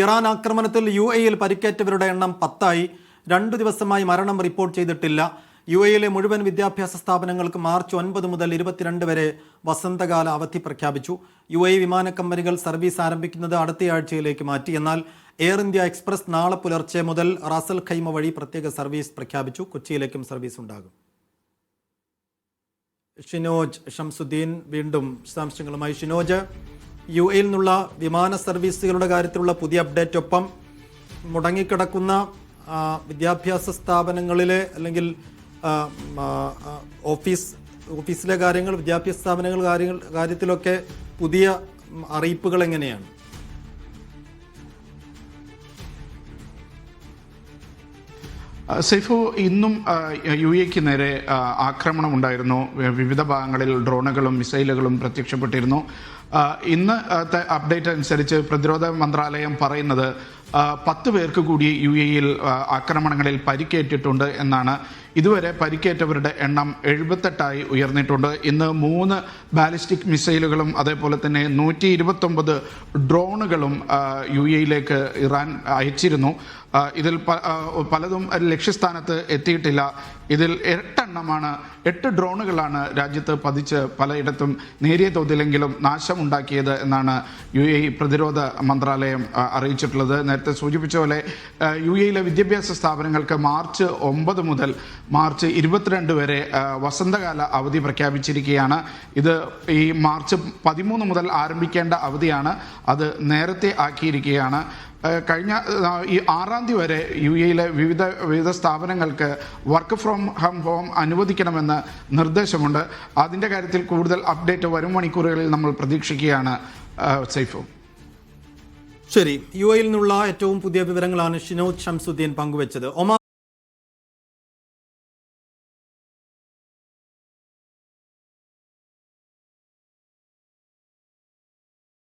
Iran ആക്രമണത്തിൽ UAE-യിൽ പരിക്കേറ്റവരുടെ എണ്ണം 10ആയി. 2 ദിവസമായി മരണം റിപ്പോർട്ട് ചെയ്തിട്ടില്ല. UAE-യിലെ മുഴുവൻ വിദ്യാഭ്യാസ സ്ഥാപനങ്ങൾക്ക് മാർച്ച് 9 മുതൽ 22 വരെ വസന്തകാല അവധി പ്രഖ്യാപിച്ചു. UAE വിമാന കമ്പനികൾ സർവീസ് ആരംഭിക്കുന്നത് അടുത്തയാഴ്ചയിലേക്ക് മാറ്റി. എന്നാൽ എയർ ഇന്ത്യ എക്സ്പ്രസ് നാളെ പുലർച്ചെ മുതൽ റാസൽ ഖൈമ വഴി പ്രത്യേക സർവീസ് പ്രഖ്യാപിച്ചു. കൊച്ചിയിലേക്കും സർവീസ് ഉണ്ടാകും. ഷിനോജ് ഷംസുദ്ദീൻ വീണ്ടും വിശദാംശങ്ങളുമായി. ഷിനോജ്, UAE-യിൽ നിന്നുള്ള വിമാന സർവീസുകളുടെ കാര്യത്തിലുള്ള പുതിയ അപ്ഡേറ്റ്, ഒപ്പം മുടങ്ങിക്കിടക്കുന്ന വിദ്യാഭ്യാസ സ്ഥാപനങ്ങളിലെ അല്ലെങ്കിൽ ഓഫീസിലെ കാര്യങ്ങൾ, വിദ്യാഭ്യാസ സ്ഥാപനങ്ങൾ കാര്യത്തിലൊക്കെ പുതിയ അറിയിപ്പുകൾ എങ്ങനെയാണ്? സൈഫു, ഇന്നും UAE-ക്ക് നേരെ ആക്രമണം ഉണ്ടായിരുന്നു. വിവിധ ഭാഗങ്ങളിൽ ഡ്രോണുകളും മിസൈലുകളും പ്രത്യക്ഷപ്പെട്ടിരുന്നു. ഇന്നത്തെ അപ്ഡേറ്റ് അനുസരിച്ച് പ്രതിരോധ മന്ത്രാലയം പറയുന്നത് 10 പേർക്ക് കൂടി UAE-യിൽ ആക്രമണങ്ങളിൽ പരിക്കേറ്റിട്ടുണ്ട് എന്നാണ്. ഇതുവരെ പരിക്കേറ്റവരുടെ എണ്ണം 78ആയി ഉയർന്നിട്ടുണ്ട്. ഇന്ന് 3 ബാലിസ്റ്റിക് മിസൈലുകളും അതേപോലെ തന്നെ 129 ഡ്രോണുകളും UAE-യിലേക്ക് ഇറാൻ അയച്ചിരുന്നു. ഇതിൽ പലതും ലക്ഷ്യസ്ഥാനത്ത് എത്തിയിട്ടില്ല. ഇതിൽ 8 ഡ്രോണുകളാണ് രാജ്യത്ത് പതിച്ച് പലയിടത്തും നേരിയ തോതിലെങ്കിലും നാശമുണ്ടാക്കിയത് എന്നാണ് UAE പ്രതിരോധ മന്ത്രാലയം അറിയിച്ചിട്ടുള്ളത്. നേരത്തെ സൂചിപ്പിച്ച പോലെ UAE-യിലെ വിദ്യാഭ്യാസ സ്ഥാപനങ്ങൾക്ക് മാർച്ച് 9 മുതൽ മാർച്ച് 22 വരെ വസന്തകാല അവധി പ്രഖ്യാപിച്ചിരിക്കുകയാണ്. ഇത് ഈ മാർച്ച് 13 മുതൽ ആരംഭിക്കേണ്ട അവധിയാണ്. അത് നേരത്തെ ആക്കിയിരിക്കുകയാണ്. കഴിഞ്ഞ ഈ 6-ാം തീയതി വരെ UAE-യിലെ വിവിധ സ്ഥാപനങ്ങൾക്ക് വർക്ക് ഫ്രോം ഹോം അനുവദിക്കണമെന്ന് നിർദ്ദേശമുണ്ട്. അതിൻ്റെ കാര്യത്തിൽ കൂടുതൽ അപ്ഡേറ്റ് വരും മണിക്കൂറുകളിൽ നമ്മൾ പ്രതീക്ഷിക്കുകയാണ്. സൈഫു, ശരി. UAE-യിൽ നിന്നുള്ള ഏറ്റവും പുതിയ വിവരങ്ങളാണ് ഷിനോജ് ഷംസുദ്ദീൻ പങ്കുവച്ചത്. ഒമാൻ